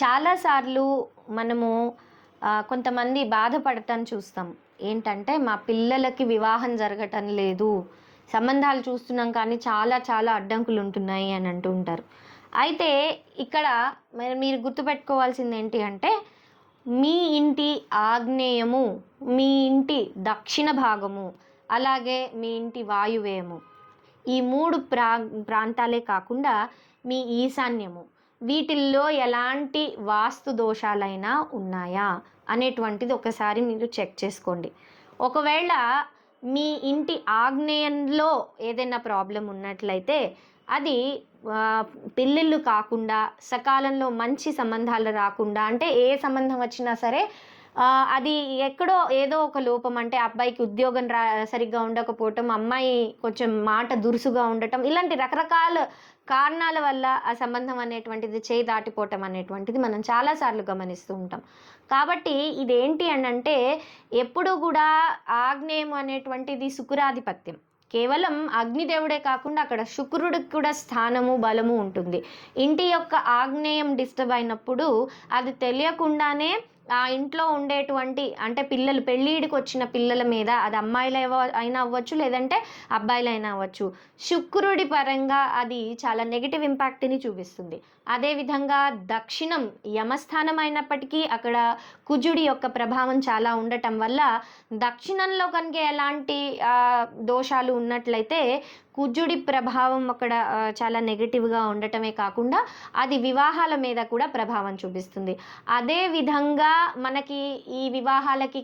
చాలాసార్లు మనము కొంతమంది బాధపడటం చూస్తాం. ఏంటంటే, మా పిల్లలకి వివాహం జరగటం లేదు. సంబంధాలు చూస్తున్నాం కానీ చాలా చాలా అడ్డంకులుంటున్నాయి అని అంటూ ఉంటారు. అయితే ఇక్కడ మరి మీరు గుర్తుపెట్టుకోవాల్సిందేంటి అంటే, మీ ఇంటి ఆగ్నేయము, మీ ఇంటి దక్షిణ భాగము, అలాగే మీ ఇంటి వాయువ్యము, ఈ 3 ప్రాంతాలే కాకుండా మీ ఈశాన్యము, వీటిల్లో ఎలాంటి వాస్తు దోషాలైనా ఉన్నాయా అనేటువంటిది ఒకసారి మీరు చెక్ చేసుకోండి. ఒకవేళ మీ ఇంటి ఆగ్నేయంలో ఏదైనా ప్రాబ్లం ఉన్నట్లయితే అది పెళ్ళిళ్ళు కాకుండా, సకాలంలో మంచి సంబంధాలు రాకుండా, అంటే ఏ సంబంధం వచ్చినా సరే అది ఎక్కడో ఏదో ఒక లోపం, అంటే అబ్బాయికి ఉద్యోగం సరిగ్గా ఉండకపోవటం, అమ్మాయి కొంచెం మాట దురుసుగా ఉండటం, ఇలాంటి రకరకాల కారణాల వల్ల ఆ సంబంధం అనేటువంటిది చేయి దాటిపోవటం అనేటువంటిది మనం చాలాసార్లు గమనిస్తూ ఉంటాం. కాబట్టి ఇదేంటి అనంటే, ఎప్పుడూ కూడా ఆగ్నేయం అనేటువంటిది శుక్రాధిపత్యం. కేవలం అగ్నిదేవుడే కాకుండా అక్కడ శుక్రుడికి కూడా స్థానము, బలము ఉంటుంది. ఇంటి యొక్క ఆగ్నేయం డిస్టర్బ్ అయినప్పుడు అది తెలియకుండానే ఆ ఇంట్లో ఉండేటువంటి, అంటే పిల్లలు, పెళ్ళిడికి వచ్చిన పిల్లల మీద, అది అమ్మాయిలు అయినా అవ్వచ్చు, లేదంటే అబ్బాయిలైనా అవ్వచ్చు, శుక్రుడి పరంగా అది చాలా నెగిటివ్ ఇంపాక్ట్ని చూపిస్తుంది. అదేవిధంగా దక్షిణం యమస్థానం అయినప్పటికీ అక్కడ కుజుడి యొక్క ప్రభావం చాలా ఉండటం వల్ల దక్షిణంలో కనుక ఎలాంటి దోషాలు ఉన్నట్లయితే కుజుడి ప్రభావం అక్కడ చాలా నెగిటివ్గా ఉండటమే కాకుండా అది వివాహాల మీద కూడా ప్రభావం చూపిస్తుంది. అదేవిధంగా మనకి ఈ వివాహాలకి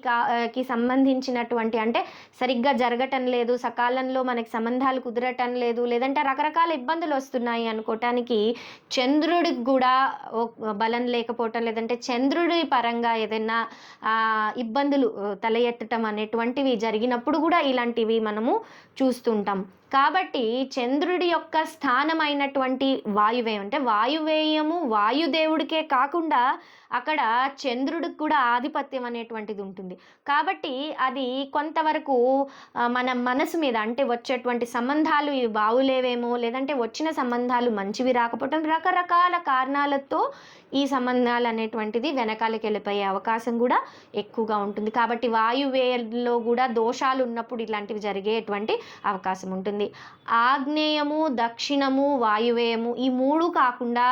కి సంబంధించినటువంటి, అంటే సరిగ్గా జరగటం లేదు, సకాలంలో మనకి సంబంధాలు కుదరటం లేదు, లేదంటే రకరకాల ఇబ్బందులు వస్తున్నాయి అనుకోవటానికి చంద్రుడికి కూడా బలం లేకపోవటం, లేదంటే చంద్రుడి పరంగా ఏదైనా ఇబ్బందులు తల ఎత్తటం అనేటువంటివి జరిగినప్పుడు కూడా ఇలాంటివి మనము చూస్తుంటాం. కాబట్టి చంద్రుడి యొక్క స్థానమైనటువంటి వాయువ్యం, అంటే వాయువ్యము వాయుదేవుడికే కాకుండా అక్కడ చంద్రుడికి కూడా ఆధిపత్యం అనేటువంటిది ఉంటుంది. కాబట్టి అది కొంతవరకు మన మనసు మీద, అంటే వచ్చేటువంటి సంబంధాలు ఇవి బాగులేవేమో, లేదంటే వచ్చిన సంబంధాలు మంచివి రాకపోవటం, రకరకాల కారణాలతో ఈ సంబంధాలు అనేటువంటిది వెనకాలకి వెళ్ళిపోయే అవకాశం కూడా ఎక్కువగా ఉంటుంది. కాబట్టి వాయువ్యంలో కూడా దోషాలు ఉన్నప్పుడు ఇలాంటివి జరిగేటువంటి అవకాశం ఉంటుంది. ఆగ్నేయము, దక్షిణము, వాయువ్యము ఈ 3 కాకుండా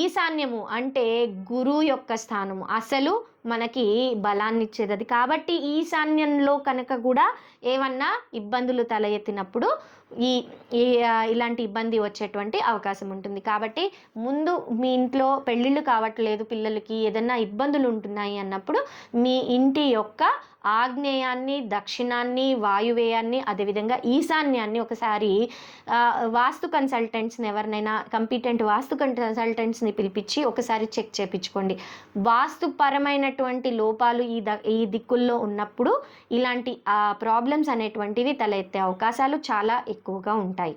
ఈశాన్యము అంటే గురువు యొక్క స్థానము, అసలు మనకి బలాన్ని ఇచ్చేది అది. కాబట్టి ఈశాన్యంలో కనుక కూడా ఏమన్నా ఇబ్బందులు తల ఎత్తినప్పుడు ఇలాంటి ఇబ్బంది వచ్చేటువంటి అవకాశం ఉంటుంది. కాబట్టి ముందు మీ ఇంట్లో పెళ్ళిళ్ళు కావట్లేదు, పిల్లలకి ఏదన్నా ఇబ్బందులు ఉంటున్నాయి అన్నప్పుడు మీ ఇంటి యొక్క ఆగ్నేయాన్ని, దక్షిణాన్ని, వాయువ్యాన్ని, అదేవిధంగా ఈశాన్యాన్ని ఒకసారి వాస్తు కన్సల్టెంట్స్ని, ఎవరినైనా కంపిటెంట్ వాస్తు కన్సల్టెంట్స్ని పిలిపించి ఒకసారి చెక్ చేయించుకోండి. వాస్తుపరమైనటువంటి లోపాలు ఈ దిక్కుల్లో ఉన్నప్పుడు ఇలాంటి ప్రాబ్లమ్స్ అనేటువంటివి తలెత్తే అవకాశాలు చాలా ఎక్కువగా ఉంటాయి.